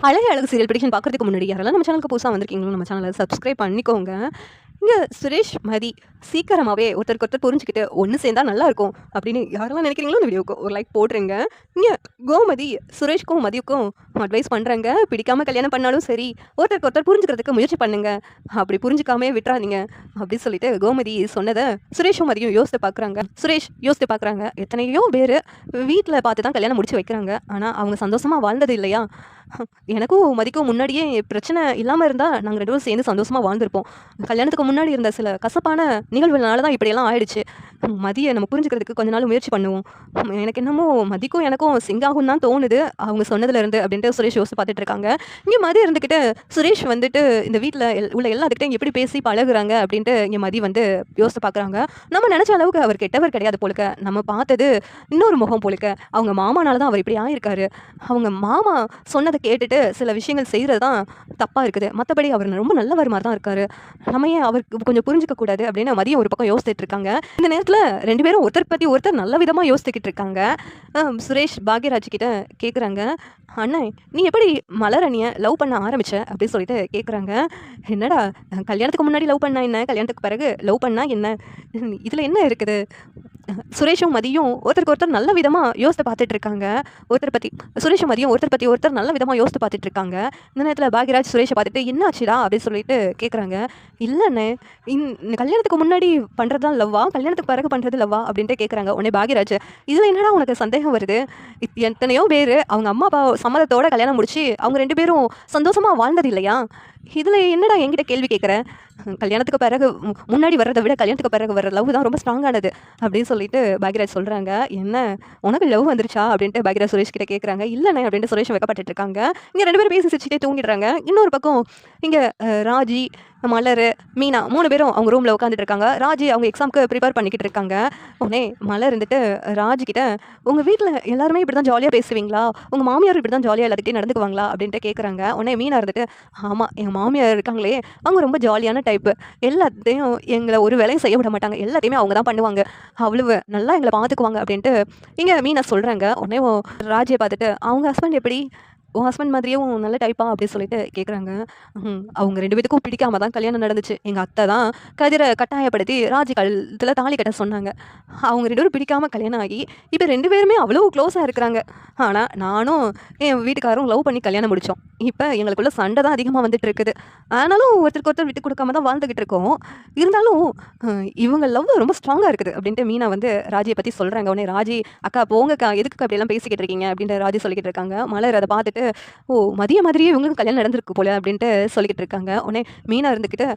அழகு அழகு serial prediction பார்க்குறதுக்கு முன்னாடி யாரெல்லாம் நம்ம சேனலுக்கு புதுசாக வந்திருக்கீங்களோ நம்ம சேனலை சப்ஸ்கிரைப் பண்ணிக்கோங்க. இங்கே சுரேஷ் மதி சீக்கிரமாகவே ஒருத்தருக்கு ஒருத்தர் புரிஞ்சுக்கிட்டு ஒன்று சேர்ந்தா நல்லா இருக்கும் அப்படின்னு யாரெல்லாம் நினைக்கிறீங்களோ இந்த வீடியோக்கு ஒரு லைக் போட்டுருங்க. இங்கே கோமதி சுரேஷ்க்கும் மதியுக்கும் அட்வைஸ் பண்ணுறாங்க. பிடிக்காம கல்யாணம் பண்ணாலும் சரி ஒருத்தருக்கு ஒருத்தர் புரிஞ்சுக்கிறதுக்கு முயற்சி பண்ணுங்க, அப்படி புரிஞ்சுக்காமே விட்டுறாதீங்க அப்படின்னு சொல்லிட்டு கோமதி சொன்னதை சுரேஷும் மதியும் சுரேஷ் யோசித்து பார்க்குறாங்க. எத்தனையோ பேர் வீட்டில் பார்த்து தான் கல்யாணம் முடிச்சு வைக்கிறாங்க, ஆனால் அவங்க சந்தோஷமாக வாழ்ந்தது இல்லையா? எனக்கும் மதிக்கும் முன்னாடியே பிரச்சனை இல்லாமல் இருந்தால் நாங்கள் ரெண்டு பேரும் சேர்ந்து சந்தோஷமாக வாழ்ந்திருப்போம். கல்யாணத்துக்கு முன்னாடி இருந்த சில கசப்பான நிகழ்வுனால தான் இப்படியெல்லாம் ஆயிடுச்சு. மதியை நம்ம புரிஞ்சுக்கிறதுக்கு கொஞ்ச நாள் முயற்சி பண்ணுவோம். எனக்கு என்னமோ மதிக்கும் எனக்கும் சிங்காகும் தான் தோணுது அவங்க சொன்னதுலேருந்து அப்படின்ட்டு சுரேஷ் யோசிச்சு பார்த்துட்டு இருக்காங்க. இங்கே மதி இருந்துக்கிட்டு சுரேஷ் வந்துட்டு இந்த வீட்டில் உள்ள எல்லாத்துக்கிட்டையும் எப்படி பேசி பழகுறாங்க அப்படின்ட்டு இங்கே மதி வந்து யோசிச்சு பார்க்குறாங்க. நம்ம நினச்ச அளவுக்கு அவர் கெட்டவர் கிடையாது போலுக்க, நம்ம பார்த்தது இன்னொரு முகம் போலுக்க. அவங்க மாமானால தான் அவர் இப்படி ஆயிருக்காரு. அவங்க மாமா சொன்னதை கேட்டுட்டு சில விஷயங்கள் செய்கிறது தான் தப்பாக இருக்குது, மற்றபடி அவர் ரொம்ப நல்லவர் மாதிரி தான் இருக்காரு. நம்ம ஏன் அவருக்கு கொஞ்சம் புரிஞ்சிக்க கூடாது அப்படின்னு மதியம் ஒரு பக்கம் யோசிச்சுட்டு இருக்காங்க. இந்த நேரத்தில் ரெண்டு பேரும் ஒருத்தர் பற்றி ஒருத்தர் நல்ல விதமாக யோசிச்சுக்கிட்டு இருக்காங்க. சுரேஷ் பாக்யராஜ் கிட்ட கேட்குறாங்க, அண்ணன் நீ எப்படி மலரணியை லவ் பண்ண ஆரம்பிச்ச அப்படின்னு சொல்லிட்டு கேட்குறாங்க. என்னடா கல்யாணத்துக்கு முன்னாடி லவ் பண்ணா என்ன, கல்யாணத்துக்கு பிறகு லவ் பண்ணா என்ன, இதில் என்ன இருக்குது? சுரேஷும் மதியும் ஒருத்தருக்கு ஒருத்தர் நல்ல விதமாக யோசித்து பார்த்துட்டு இருக்காங்க. சுரேஷும் மதியும் ஒருத்தர் பற்றி ஒருத்தர் நல்ல விதமாக யோசித்து பார்த்துட்டு இருக்காங்க. இந்த நேரத்தில் பாக்யராஜ் சுரேஷை பார்த்துட்டு என்னாச்சுடா அப்படின்னு சொல்லிட்டு கேட்குறாங்க. இல்லைண்ணே, இந்த கல்யாணத்துக்கு முன்னாடி பண்ணுறது தான் லவ்வா, கல்யாணத்துக்கு பிறகு பண்ணுறது லவ்வா அப்படின்ட்டு கேட்குறாங்க. உடனே பாக்யராஜ், இதில் என்னடா உனக்கு சந்தேகம் வருது? எத்தனையோ பேர் அவங்க அம்மா அப்பா சம்மதத்தோட கல்யாணம் முடிச்சு அவங்க ரெண்டு பேரும் சந்தோஷமாக வாழ்ந்தது இல்லையா? இதில் என்னடா என்கிட்ட கேள்வி கேட்குற? கல்யாணத்துக்கு பிறகு முன்னாடி வர்றதை விட கல்யாணத்துக்கு பிறகு வர்ற லவ் தான் ரொம்ப ஸ்ட்ராங்கானது அப்படின்னு சொல்லிட்டு பாக்யராஜ் சொல்கிறாங்க. என்ன உனக்கு லவ் வந்துருச்சா அப்படின்ட்டு பாக்யராஜ் சுரேஷ் கிட்ட கேட்குறாங்க. இல்லைண்ணே அப்படின்ட்டு சுரேஷ் வைக்கப்பட்டு இருக்காங்க. இங்கே ரெண்டு பேரும் பேசி சிரிச்சுட்டே தூங்கிடுறாங்க. இன்னொரு பக்கம் இங்கே ராஜி, மலர், மீனா மூணு பேரும் அவங்க ரூமில் உட்காந்துட்டு இருக்காங்க. ராஜி அவங்க எக்ஸாமுக்கு ப்ரிப்பேர் பண்ணிக்கிட்டு இருக்காங்க. உடனே மலர் இருந்துட்டு ராஜி கிட்ட, உங்கள் வீட்டில் எல்லாருமே இப்படி தான் ஜாலியாக பேசுவீங்களா, உங்கள் மாமியார் இப்படி தான் ஜாலியாக எல்லாத்துக்கிட்டே நடந்துக்குவாங்களா அப்படின்ட்டு கேட்குறாங்க. உடனே மீனா இருந்துட்டு, ஆமாம் எங்கள் மாமியார் இருக்காங்களே அவங்க ரொம்ப ஜாலியான டைப்பு, எல்லாத்தையும் எங்களை ஒரு வேலையும் செய்ய விட மாட்டாங்க, எல்லாத்தையுமே அவங்க தான் பண்ணுவாங்க, அவ்வளவு நல்லா எங்களை பார்த்துக்குவாங்க அப்படின்ட்டு இங்கே மீனா சொல்கிறாங்க. உடனே ராஜியை பார்த்துட்டு, அவங்க ஹஸ்பண்ட் எப்படி, உன் ஹஸ்பண்ட் மாதிரியும் நல்ல டைப்பா அப்படின்னு சொல்லிட்டு கேட்குறாங்க. அவங்க ரெண்டு பேத்துக்கும் பிடிக்காம தான் கல்யாணம் நடந்துச்சு. எங்கள் அத்தை தான் கதிரை கட்டாயப்படுத்தி ராஜி கழுத்தில் தாலி கட்ட சொன்னாங்க. அவங்க ரெண்டு பேரும் பிடிக்காமல் கல்யாணம் ஆகி இப்போ ரெண்டு பேருமே அவ்வளோ க்ளோஸாக இருக்கிறாங்க. ஆனால் நானும் என் வீட்டுக்காரும் லவ் பண்ணி கல்யாணம் முடித்தோம். இப்போ எங்களுக்குள்ள சண்டை தான் அதிகமாக வந்துட்டு இருக்குது. ஆனாலும் ஒருத்தருக்கு ஒருத்தர் விட்டு கொடுக்காம தான் வாழ்ந்துக்கிட்டு இருக்கோம். இருந்தாலும் இவங்க லவ் ரொம்ப ஸ்ட்ராங்காக இருக்குது அப்படின்ட்டு மீனா வந்து ராஜியை பற்றி சொல்கிறாங்க. உடனே ராஜி, அக்கா போங்கக்கா, எதுக்கு அப்படியெல்லாம் பேசிக்கிட்டு இருக்கீங்க அப்படின்ட்டு ராஜி சொல்லிக்கிட்டு இருக்காங்க. மலர் அதை பார்த்துட்டு, ஓ மதிய மாதிரியே இவங்களுக்கும் கல்யாணம் நடந்திருக்கு போல அப்படின்ட்டு சொல்லிக்கிட்டு இருக்காங்க. உடனே மீனா இருந்துக்கிட்டு,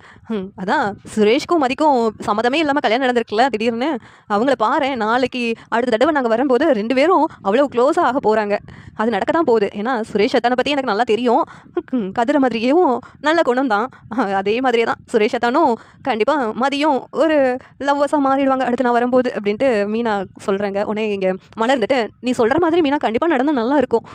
அதான் சுரேஷ்க்கும் மதிக்கும் சம்மதமே இல்லாமல் கல்யாணம் நடந்திருக்குல்ல திடீர்னு, அவங்கள பாரு, நாளைக்கு அடுத்த தடவை நாங்கள் வரும்போது ரெண்டு பேரும் அவ்வளோ க்ளோஸாக ஆக போகிறாங்க. அது நடக்க தான் போகுது. ஏன்னா சுரேஷ் அத்தானை பற்றி எனக்கு நல்லா தெரியும், கதிரை மாதிரியும் நல்ல குணம் தான், அதே மாதிரியே தான் சுரேஷ் அத்தானும் கண்டிப்பாக மதியும் ஒரு லவ்வஸாக மாறிடுவாங்க அடுத்து நான் வரும்போது அப்படின்ட்டு மீனா சொல்கிறாங்க. உடனே இங்கே மலர்ந்துட்டு, நீ சொல்கிற மாதிரி மீனா கண்டிப்பாக நடந்தால் நல்லா இருக்கும்,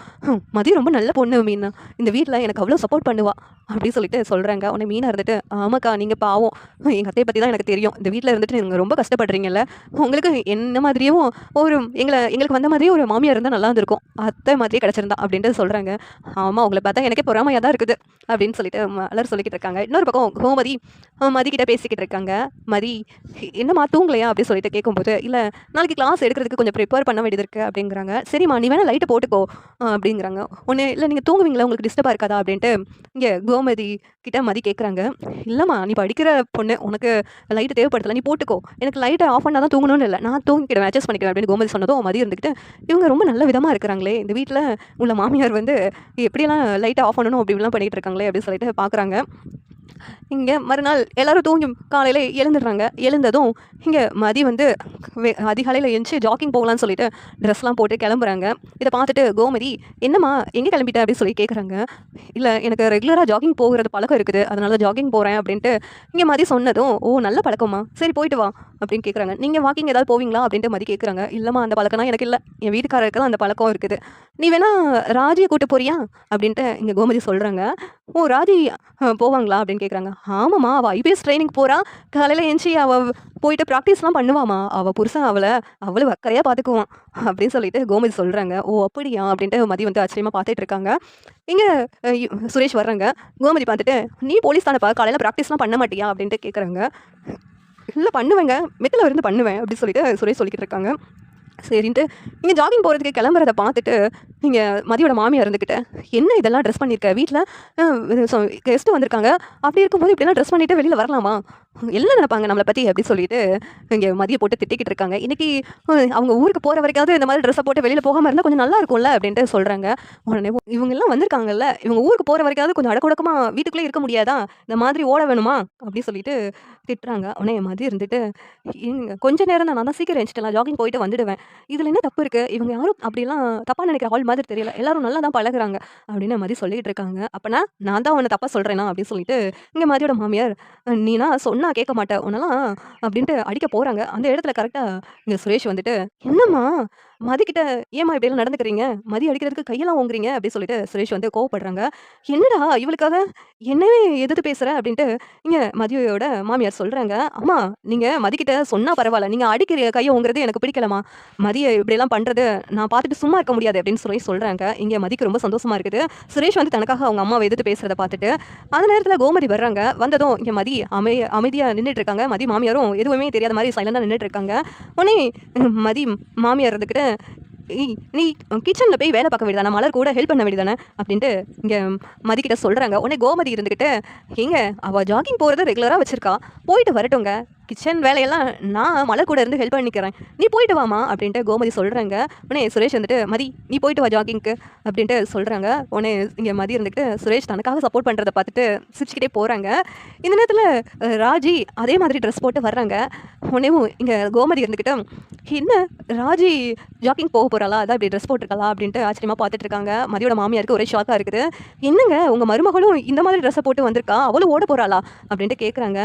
மதி ரொம்ப நல்ல பொண்ணு மீனா, இந்த வீட்டில் எனக்கு அவ்வளோ சப்போர்ட் பண்ணுவா அப்படின்னு சொல்லிட்டு சொல்கிறாங்க. உடனே மீனா இருந்துட்டு, ஆமாக்கா நீங்கள் பாவம், எங்கள் அத்தையை பற்றி தான் எனக்கு தெரியும், இந்த வீட்டில் இருந்துட்டு நீங்கள் ரொம்ப கஷ்டப்படுறீங்கல்ல, உங்களுக்கு என்ன மாதிரியும் ஒரு எங்களுக்கு வந்த மாதிரியே ஒரு மாமியார் இருந்தால் நல்லா இருந்திருக்கும், அத்தை மாதிரியே கிடச்சிருந்தா அப்படின்ட்டு சொல்கிறாங்க. ஆமாம் உங்களை பார்த்தா எனக்கே பொறாமையாக தான் இருக்குது அப்படின்னு சொல்லிட்டு மலர் சொல்லிக்கிட்டு இருக்காங்க. இன்னொரு பக்கம் கோமதி மதிக்கிட்ட பேசிக்கிட்டு இருக்காங்க. மதி, என்னம்மா தூங்கலையா அப்படின்னு சொல்லிட்டு கேட்கும்போது, இல்லை நாளைக்கு கிளாஸ் எடுக்கிறதுக்கு கொஞ்சம் ப்ரிப்பேர் பண்ண வேண்டியது இருக்குது அப்படிங்கிறாங்க. சரிம்மா நீ வேணால் லைட்டை போட்டுக்கோ அப்படிங்கிறாங்க. ஒன்று இல்லை நீங்கள் தூங்குவீங்களா, உங்களுக்கு டிஸ்டர்பாக இருக்காதா அப்படின்ட்டு இங்கே கோமதி கிட்ட மதி கேட்குறாங்க. இல்லைம்மா நீ படிக்கிற பொண்ணு, உனக்கு லைட்டு தேவைப்படுத்தல, நீ போட்டுக்கோ, எனக்கு லைட்டை ஆஃப் பண்ணால் தான் தூங்கணும்னு இல்லை, நான் தூங்கிக்கிடுவேன், அட்ஜஸ்ட் பண்ணிக்கிறேன் அப்படின்னு கோமதி சொன்னதும் மதி இருந்துக்கிட்டு, இவங்க ரொம்ப நல்ல விதமாக இருக்கிறாங்களே, இந்த வீட்டில் உள்ள மாமியார் வந்து எப்படியெல்லாம் லைட்டை ஆஃப் பண்ணணும் அப்படிலாம் பண்ணிகிட்டு இருக்காங்களே அப்படின்னு சொல்லிட்டு பார்க்குறாங்க. இங்கே மறுநாள் எல்லோரும் தூங்கி காலையில் எழுந்துடுறாங்க. எழுந்ததும் இங்கே மதி வந்து அதிகாலையில் எழுந்துச்சு ஜாக்கிங் போகலான்னு சொல்லிட்டு ட்ரெஸ்லாம் போட்டு கிளம்புறாங்க. இதை பார்த்துட்டு கோமதி, என்னம்மா எங்கே கிளம்பிட்ட அப்படின்னு சொல்லி கேட்குறாங்க. இல்லை எனக்கு ரெகுலராக ஜாக்கிங் போகிறது பழக்கம் இருக்குது, அதனால ஜாக்கிங் போகிறேன் அப்படின்ட்டு இங்கே மதி சொன்னதும், ஓ நல்ல பழக்கம்மா, சரி போயிட்டு வா அப்படின்னு கேட்குறாங்க. நீங்கள் வாக்கிங் ஏதாவது போவீங்களா அப்படின்ட்டு மதி கேட்குறாங்க. இல்லைம்மா அந்த பழக்கம்னா எனக்கு இல்லை, என் வீட்டுக்காரருக்கு தான் அந்த பழக்கம் இருக்குது, நீ வேணா ராஜியை கூட்டு போறியா அப்படின்ட்டு இங்கே கோமதி சொல்கிறாங்க. ஓ! ராஜி போவாங்களா? அப்படின்னு கேட்குறாங்க. ஆமாம்மா, அவ ஐபிஎஸ் ட்ரெய்னிங் போறா. காலையில எந்திச்சு அவ போயிட்டு பிராக்டிஸ்லாம் பண்ணுவாம்மா. அவ புருஷன் அவ்வளவு அக்கறையா பார்த்துக்குவான். அப்படின்னு சொல்லிட்டு கோமதி சொல்றாங்க. ஓ! அப்படியா? அப்படின்ட்டு மதி வந்து ஆச்சரியமா பார்த்துட்டு இருக்காங்க. இங்க சுரேஷ் வர்றாங்க. கோமதி பார்த்துட்டு, "நீ போலீஸ் தானப்பா, காலையில பிராக்டிஸ்லாம் பண்ண மாட்டியா?" அப்படின்ட்டு கேட்குறாங்க. "இல்ல பண்ணுவேங்க. மெத்துல இருந்து பண்ணுவேன்." அப்படின்னு சொல்லிட்டு சுரேஷ் சொல்லிக்கிட்டு இருக்காங்க. சரின்ட்டு இங்கே ஜாகிங் போகிறதுக்கு கிளம்புறத பார்த்துட்டு இங்கே மதியோட மாமியார் இருந்துக்கிட்ட, என்ன இதெல்லாம் ட்ரெஸ் பண்ணியிருக்க வீட்டில் கெஸ்ட்டு வந்திருக்காங்க, அப்படி இருக்கும்போது இப்படிலாம் ட்ரெஸ் பண்ணிட்டு வெளியில் வரலாமா, என்ன நினைப்பாங்க நம்மளை பற்றி அப்படி சொல்லிட்டு இங்கே மதியை போட்டு திட்டிக்கிட்டு இருக்காங்க. இன்றைக்கி அவங்க ஊருக்கு போகிற வரைக்காவது இந்த மாதிரி ட்ரெஸ்ஸை போட்டு வெளியில் போகாமல் இருந்தால் கொஞ்சம் நல்லா இருக்கும்ல அப்படின்ட்டு சொல்கிறாங்க. உடனே இவங்கெல்லாம் வந்திருக்காங்கல்ல, இவங்க ஊருக்கு போகிற வரைக்காவது கொஞ்சம் அடக்குடக்கமாக வீட்டுக்குள்ளே இருக்க முடியாதா, இந்த மாதிரி ஓட வேணுமா அப்படி சொல்லிட்டு திட்டுறாங்க. உடனே மதி இருந்துட்டு, கொஞ்ச நேரம் தான், நான் தான் சீக்கிரம் எழுந்துட்டேன், ஜாகிங் போயிட்டு வந்துடுவேன், இதில் என்ன தப்பு இருக்குது, இவங்க யாரும் அப்படிலாம் தப்பாக நினைக்கிற ஆள் மாதிரி தெரியல, எல்லாரும் நல்லா தான் பழகுறாங்க அப்படின்னு மதி சொல்லிட்டு இருக்காங்க. அப்போனா நான் தான் உன்னை தப்பாக சொல்கிறேனா அப்படின்னு சொல்லிட்டு இங்கே மதியோட மாமியார், நீனா சொன்னா கேட்க மாட்டேன் உன்னெல்லாம் அப்படின்ட்டு அடிக்க போகிறாங்க. அந்த இடத்துல கரெக்டாக இங்கே சுரேஷ் வந்துட்டு, என்னம்மா மதிக்கிட்ட ஏம்மா இப்படியெல்லாம் நடந்துக்கிறீங்க, மதி அடிக்கிறதுக்கு கையெல்லாம் ஓங்குறீங்க அப்படின்னு சொல்லிட்டு சுரேஷ் வந்து கோவப்படுறாங்க. என்னடா இவளுக்காக என்னவே எதிர்த்து பேசுகிற அப்படின்ட்டு இங்கே மதியோட மாமியார் சொல்கிறாங்க. அம்மா நீங்கள் மதிக்கிட்ட சொன்னால் பரவாயில்ல, நீங்கள் அடிக்கிற கையை ஓங்குறது எனக்கு பிடிக்கலம்மா, மதியை இப்படியெல்லாம் பண்ணுறது நான் பார்த்துட்டு சும்மா இருக்க முடியாது அப்படின்னு சொல்லி சொல்கிறாங்க. இங்கே மதிக்கு ரொம்ப சந்தோஷமாக இருக்குது. சுரேஷ் வந்து தனக்காக அவங்க அம்மாவை எதிர்த்து பேசுகிறத பார்த்துட்டு அந்த நேரத்தில் கோமதி வர்றாங்க. வந்ததும் இங்கே மதி அமைதியாக நின்றுட்டு இருக்காங்க. மதி மாமியாரும் எதுவுமே தெரியாத மாதிரி சைலண்டாக நின்றுட்டு இருக்காங்க. உடனே மதி மாமியார் இருந்துக்கிட்டு, நீ கிச்சனில் போய் வேலை பார்க்க வேண்டியதானே, மலர் கூட ஹெல்ப் பண்ண வேண்டியதானே அப்படின்ட்டு இங்கே மதிக்கிட்ட சொல்கிறாங்க. உடனே கோமதி இருந்துக்கிட்டு, ஏங்க அவள் ஜாகிங் போகிறத ரெகுலராக வச்சுருக்கா, போயிட்டு வரட்டுங்க, கிச்சன் வேலையெல்லாம் நான் மலர் கூட இருந்து ஹெல்ப் பண்ணிக்கிறேன், நீ போயிட்டு வாமா அப்படின்ட்டு கோமதி சொல்கிறாங்க. உடனே சுரேஷ் வந்துட்டு, மதி நீ போயிட்டு வா ஜாகிங்க்கு அப்படின்ட்டு சொல்கிறாங்க. உடனே இங்கே மதி இருந்துக்கிட்டு சுரேஷ் தனக்காக சப்போர்ட் பண்ணுறதை பார்த்துட்டு சிரிச்சுக்கிட்டே போகிறாங்க. இந்த நேரத்தில் ராஜி அதே மாதிரி ட்ரெஸ் போட்டு வர்றாங்க. உடனே இங்கே கோமதி இருந்துக்கிட்டு, என்ன ராஜி ஜாக்கிங் போக போகிறாளா, அதான் இப்படி ட்ரெஸ் போட்டிருக்காளா அப்படின்ட்டு ஆச்சரியமாக பார்த்துட்டு இருக்காங்க. மதியோட மாமியாருக்கு ஒரே ஷாக்காக இருக்குது. என்னங்க உங்கள் மருமகளும் இந்த மாதிரி ட்ரெஸ்ஸை போட்டு வந்திருக்கா, அவளும் ஓட போகிறாளா அப்படின்ட்டு கேட்குறாங்க.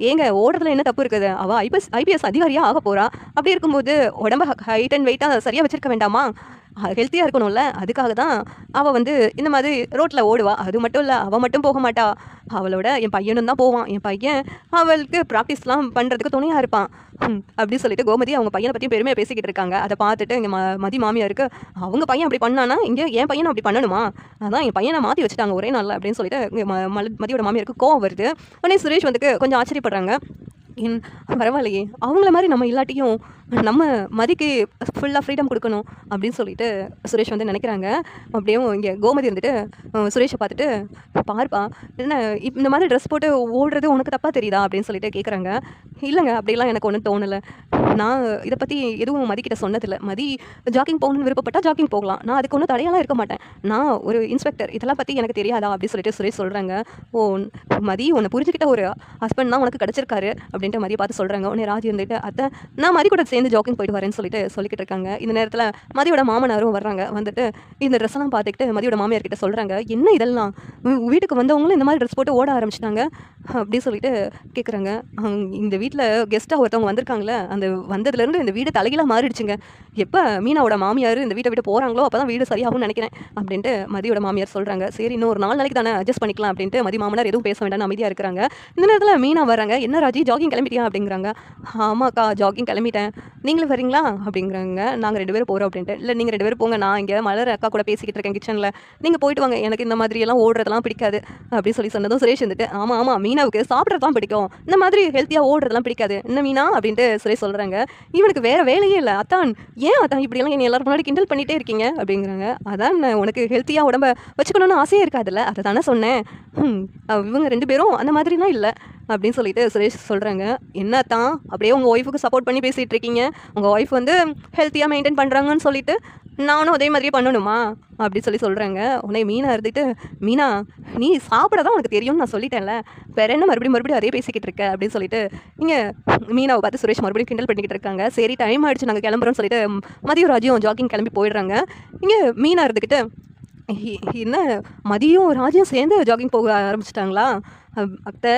ஏங்க ஓடுறதுல என்ன தப்பு இருக்குது, அவள் ஐபிஎஸ் அதிகாரியாக ஆக போகிறா, அப்படி இருக்கும்போது உடம்ப ஹைட் அண்ட் வெயிட்டாக சரியாக வச்சிருக்க வேண்டாமா, ஹெல்த்தியாக இருக்கணும்ல, அதுக்காக தான் அவள் வந்து இந்த மாதிரி ரோட்டில் ஓடுவா. அது மட்டும் இல்லை, அவள் மட்டும் போக மாட்டா, அவளோட என் பையனும் தான் போவான், என் பையன் அவளுக்கு ப்ராக்டிஸ்லாம் பண்ணுறதுக்கு துணையாக இருப்பான் அப்படி சொல்லிட்டு கோமதி அவங்க பையனை பற்றியும் பெருமையாக பேசிக்கிட்டு இருக்காங்க. அதை பார்த்துட்டு இங்கே மதி மாமியாருக்கு, அவங்க பையன் அப்படி பண்ணானா இங்கே என் பையனை அப்படி பண்ணணுமா, அதான் என் பையனை மாற்றி வச்சுட்டாங்க ஒரே நாளில் அப்படின்னு சொல்லிட்டு இங்கே மதியோட மாமியாருக்கு கோவம் வருது. உடனே சுரேஷ் வந்துட்டு கொஞ்சம் ஆச்சரியப்படுறாங்க. பரவாயில்லையே, அவங்கள மாதிரி நம்ம இல்லாட்டியும் நம்ம மதிக்கு ஃபுல்லாக ஃப்ரீடம் கொடுக்கணும் அப்படின்னு சொல்லிட்டு சுரேஷ் வந்து நினைக்கிறாங்க. அப்படியே இங்கே கோமதி இருந்துட்டு சுரேஷை பார்த்துட்டு, பார்ப்பா என்ன இந்த மாதிரி ட்ரெஸ் போட்டு ஓடுறது உனக்கு தப்பாக தெரியுதா அப்படின்னு சொல்லிட்டு கேட்குறாங்க. இல்லைங்க அப்படிலாம் எனக்கு ஒன்றும் தோணலை, நான் இதை பற்றி எதுவும் மதிக்கிட்ட சொன்னதில்லை, மதி ஜாக்கிங் போகணுன்னு விருப்பப்பட்டால் ஜாக்கிங் போகலாம், நான் அதுக்கு ஒன்றும் தடையெல்லாம் இருக்க மாட்டேன், நான் ஒரு இன்ஸ்பெக்டர், இதெல்லாம் பற்றி எனக்கு தெரியாதா அப்படின்னு சொல்லிட்டு சுரேஷ் சொல்கிறாங்க. ஓ மதி உன்னை புரிஞ்சுக்கிட்ட ஒரு ஹஸ்பண்ட் தான் உனக்கு கிடச்சிருக்காரு அப்படின்ட்டு மதியை பார்த்து சொல்கிறாங்க. உடனே ராஜி இருந்துட்டு, அத்தை நான் மதி கூட சேர்ந்து ஜாக்கிங் போயிட்டு வரேன்னு சொல்லிக்கிட்டு இருக்காங்க. இந்த நேரத்தில் மதியோட மாமனாரும் வர்றாங்க. வந்துட்டு இந்த ட்ரெஸ்ஸெல்லாம் பார்த்துக்கிட்டு மதியோட மாமியார் கிட்ட சொல்கிறாங்க, என்ன இதெல்லாம் வீட்டுக்கு வந்தவங்களும் இந்த மாதிரி ட்ரெஸ் போட்டு ஓட ஆரம்பிச்சிட்டாங்க அப்படி சொல்லிட்டு கேட்குறாங்க. இந்த வீட்டில் கெஸ்ட்டாக ஒருத்தவங்க வந்திருக்காங்களே, அந்த வந்ததுலேருந்து இந்த வீடு தலைகீழாக மாறிடுச்சுங்க, எப்போ மீனாவோட மாமியார் இந்த வீட்டை விட்டு போகிறாங்களோ அப்போ தான் வீடு சரியாகும்னு நினைக்கிறேன் அப்படின்ட்டு மதியோட மாமியார் சொல்கிறாங்க. சரி இன்னும் ஒரு 4 நாளைக்கு தானே அட்ஜஸ்ட் பண்ணிக்கலாம் அப்படின்ட்டு மதி மாமனார் எதுவும் பேச வேண்டாம்னு அமைதியாக இருக்கிறாங்க. இந்த நேரத்தில் மீனா வராங்க. என்ன ராஜி ஜாகிங் கிளம்பிட்டியா அப்படிங்கிறாங்க. ஆமாக்கா ஜாகிங் கிளம்பிட்டேன், நீங்களும் வரீங்களா அப்படிங்கிறாங்க. நாங்கள் 2 பேரும் போகிறோம் அப்படின்ட்டு. இல்லை நீங்கள் 2 பேரும் போங்க, நான் இங்கே மலர் அக்கா கூட பேசிக்கிட்டு இருக்கேன் கிச்சனில், நீங்கள் போயிட்டு வாங்க, எனக்கு இந்த மாதிரியெல்லாம் ஓடுறதெல்லாம் பிடிக்காது அப்படின்னு சொன்னதும் சுரேஷ் வந்துட்டு, ஆமாம் மீனாவுக்கு சாப்பிட்றதுலாம் பிடிக்கும், இந்த மாதிரி ஹெல்த்தியாக ஓடுறதுலாம் பிடிக்காது என்ன மீனா அப்படின்ட்டு சுரேஷ் சொல்கிறாங்க. இவனுக்கு வேறு வேலையே இல்லை அத்தான், ஏன் அத்தான் இப்படியெல்லாம் என்னை எல்லாரும் முன்னாடி கிண்டல் பண்ணிகிட்டே இருக்கீங்க அப்படிங்கிறாங்க. அதான் உனக்கு ஹெல்த்தியாக உடம்ப வச்சுக்கணும்னு ஆசையே இருக்காதுல்ல, அதை தானே சொன்னேன், இவங்க 2 பேரும் அந்த மாதிரிலாம் இல்லை அப்படின்னு சொல்லிட்டு சுரேஷ் சொல்கிறாங்க. என்ன தான் அப்படியே உங்கள் ஒய்ஃபுக்கு சப்போர்ட் பண்ணி பேசிகிட்டு இருக்கீங்க, உங்கள் ஒய்ஃப் வந்து ஹெல்த்தியாக மெயின்டைன் பண்ணுறாங்கன்னு சொல்லிட்டு நானும் அதே மாதிரியே பண்ணணுமா அப்படி சொல்கிறாங்க. உடனே மீனா இருந்துட்டு, மீனா நீ சாப்பிட தான் உனக்கு தெரியும்னு நான் சொல்லிட்டேன்ல, வேற என்ன மறுபடியும் அதே பேசிக்கிட்டு இருக்க அப்படின்னு சொல்லிட்டு இங்கே மீனாவை பார்த்து சுரேஷ் மறுபடியும் கிண்டல் பண்ணிக்கிட்டு இருக்காங்க. சரி டைம் ஆகிடுச்சு நாங்கள் கிளம்புறோம்னு சொல்லிட்டு மதியம் ராஜியும் ஜாக்கிங் கிளம்பி போயிடுறாங்க. இங்கே மீனா இருந்துக்கிட்டு, என்ன மதியம் ராஜியும் சேர்ந்து ஜாகிங் போக ஆரம்பிச்சிட்டாங்களா அத்தை,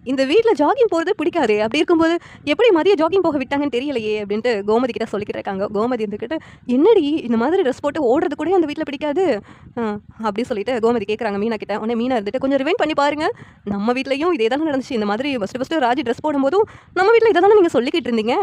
இந்த வீட்ல ஜாகிங் போறது பிடிக்காதே! அப்படி இருக்கும்போது எப்படி மதியம் ஜாகிங் போக விட்டாங்கன்னு தெரியலையே! அப்படின்ட்டு கோமதி கிட்ட சொல்லிக்கிட்டு இருக்காங்க. கோமதி இருந்துக்கிட்டு, "என்னடி இந்த மாதிரி ட்ரெஸ் போட்டு ஓடுறது கூடயும் அந்த வீட்ல பிடிக்காது?" அ அப்படி சொல்லிட்டு கோமதி கேட்குறாங்க மீனா கிட்ட. உடனே மீனா இருந்துட்டு, "கொஞ்சம் ரிவைண்ட் பண்ணி பாருங்க. நம்ம வீட்லயும் இதே தானே நடந்துச்சு. இந்த மாதிரி ஃபர்ஸ்ட்டு ராஜி ட்ரெஸ் போடும்போதும், நம்ம வீட்ல இத தானே நீங்க சொல்லிக்கிட்டு இருந்தீங்க?"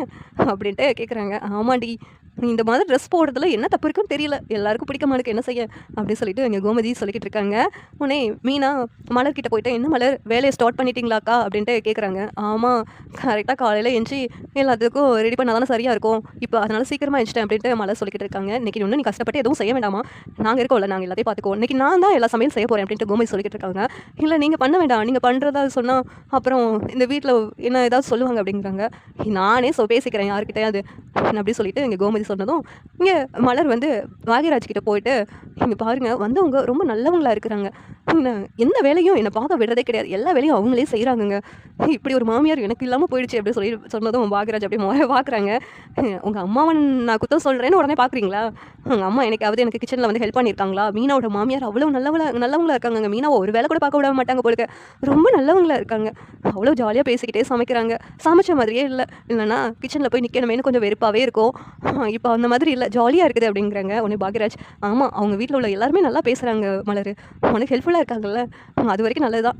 அப்படின்ட்டு கேட்குறாங்க. "ஆமாண்டி. நீ இந்த மாதிரி ட்ரெஸ் போடுறதுல என்ன தப்பு இருக்குன்னு தெரியல. எல்லாருக்கும் பிடிக்க மாட்டுக்கு என்ன செய்ய?" அப்படின்னு சொல்லிட்டு இங்க கோமதி சொல்லிக்கிட்டு இருக்காங்க. உடனே மீனா மலர் கிட்ட போயிட்டு, "என்ன மலர் வேலைய ஸ்டார்ட் பண்ணிட்டீங்களாக்கா?" அப்படின்ட்டு கேட்குறாங்க. "ஆமா. கரெக்ட்டா காலையில எந்திச்சு எல்லாத்துக்கும் ரெடி பண்ணா தானே சரியா இருக்கும். இப்போ அதனால சீக்கிரமா எந்திச்சிட்டேன்." அப்படின்ட்டு மலர் சொல்லிக்கிட்டு இருக்காங்க. "இன்னைக்கு ஒண்ணும் நீ கஷ்டப்பட்டு எதுவும் செய்ய வேண்டாமா? நாங்க இருக்கோம்ல. நாங்க எல்லாத்தையும் பார்த்துக்குவோம். இன்னைக்கு நான் தான் எல்லா சமையலும் செய்ய போறேன்." அப்படின்ட்டு கோமதி சொல்லிக்கிட்டு இருக்காங்க. "இல்ல நீங்க பண்ண வேண்டாம். நீங்க பண்றதா சொன்னா அப்புறம் இந்த வீட்ல என்ன ஏதாவது சொல்லுவாங்க." அப்படிங்கிறாங்க. "நானே பேசிக்கிறேன் யார்கிட்டயாவது." அப்படி சொல்லிட்டு இங்க கோமதி சொன்னதும், இங்க மலர் வந்து பாக்யராஜ் கிட்ட போயிட்டு, "இங்க பாருங்க வந்தவங்க ரொம்ப நல்லவங்களா இருக்கிறாங்க. எந்த வேலையும் என்ன பார்க்க விடுறதே கிடையாது. எல்லா வேலையும் அவங்களே செய்றாங்கங்க. இப்படி ஒரு மாமியார் எனக்கு இல்லாம போயிடுச்சு." அப்படி சொல்லி சொன்னதும் பாக்யராஜ் அப்படியே மொற பார்க்குறாங்க. "உங்க அம்மாவ நான் குத்தம் சொல்றேன்னு உடனே பார்க்குறீங்களா? உங்க அம்மா என்னைக்காவது எனக்கு கிச்சன்ல வந்து ஹெல்ப் பண்ணியிருக்காங்களா? மீனாவோட மாமியார் அவ்வளோ நல்லவங்களா இருக்காங்கங்க. மீனாவ ஒரு வேலை கூட பார்க்க விட மாட்டாங்க போல இருக்கு. ரொம்ப நல்லவங்களா இருக்காங்க. அவ்வளோ ஜாலியா பேசிக்கிட்டே சமைக்கிறாங்க. சமைச்ச மாதிரியே இல்ல. இல்லன்னா கிச்சன்ல போய் நிக்கணுமேன்னு கொஞ்சம் வெறுப்பாவே இருக்கும். இப்போ அந்த மாதிரி இல்ல. ஜாலியா இருக்குது." அப்படிங்கிறாங்க. உடனே பாக்யராஜ், "ஆமா அவங்க வீட்ல உள்ள எல்லாருமே நல்லா பேசுறாங்க மலரு. உனக்கு ஹெல்ப்ஃபுல்லா இருக்காங்கல்ல. அதுவரைக்கும் நல்லது தான்.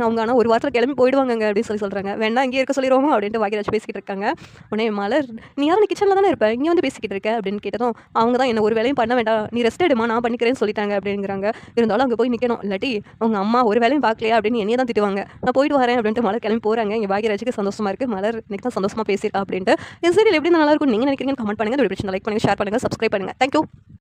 அவங்க ஆனா ஒரு வாரத்துல கிளம்பி போயிடுவாங்கங்க." அப்படின்னு சொல்றாங்க. "வேணா இங்கேயே இருக்க சொல்லிருவோமா?" அப்படின்ட்டு பாக்யராஜ் பேசிக்கிட்டு இருக்காங்க. உடனே மலர், "நீ யாரும் கிச்சன்ல தானே இருப்ப. இங்க வந்து பேசிக்கிட்டு இருக்க." அப்படின்னு கேட்டதும், "அவங்க தான் என்ன ஒரு வேலையும் பண்ண வேண்டாம். நீ ரெஸ்ட் எடும்மா நான் பண்ணிக்கிறேன்னு சொல்லிட்டாங்க." அப்படிங்கிறாங்க. "இருந்தாலும் அங்க போய் நிக்கணும். இல்லாட்டி உங்க அம்மா ஒரு வேலையும் பார்க்கலையா அப்படின்னு என்னைய தான் திட்டுவாங்க. நான் போயிட்டு வரேன்." அப்படின்ட்டு மலர் கிளம்பி போறாங்க. இங்க பாக்யராஜுக்கு சந்தோஷமா இருக்கு. மலர் இன்னைக்கு தான் சந்தோஷமா பேசியிருக்கா அப்படின்ட்டு. இந்த சீரியல் எப்படி நல்லா இருக்கும்னு நீங்க நினைக்கிறீங்கன்னு கமெண்ட் பண்ணுங்க. இந்த வீடியோ பிடிச்சிருந்தா லைக் பண்ணுங்க, ஷேர் பண்ணுங்க, சப்ஸ்கிரைப் பண்ணுங்க. Thank you.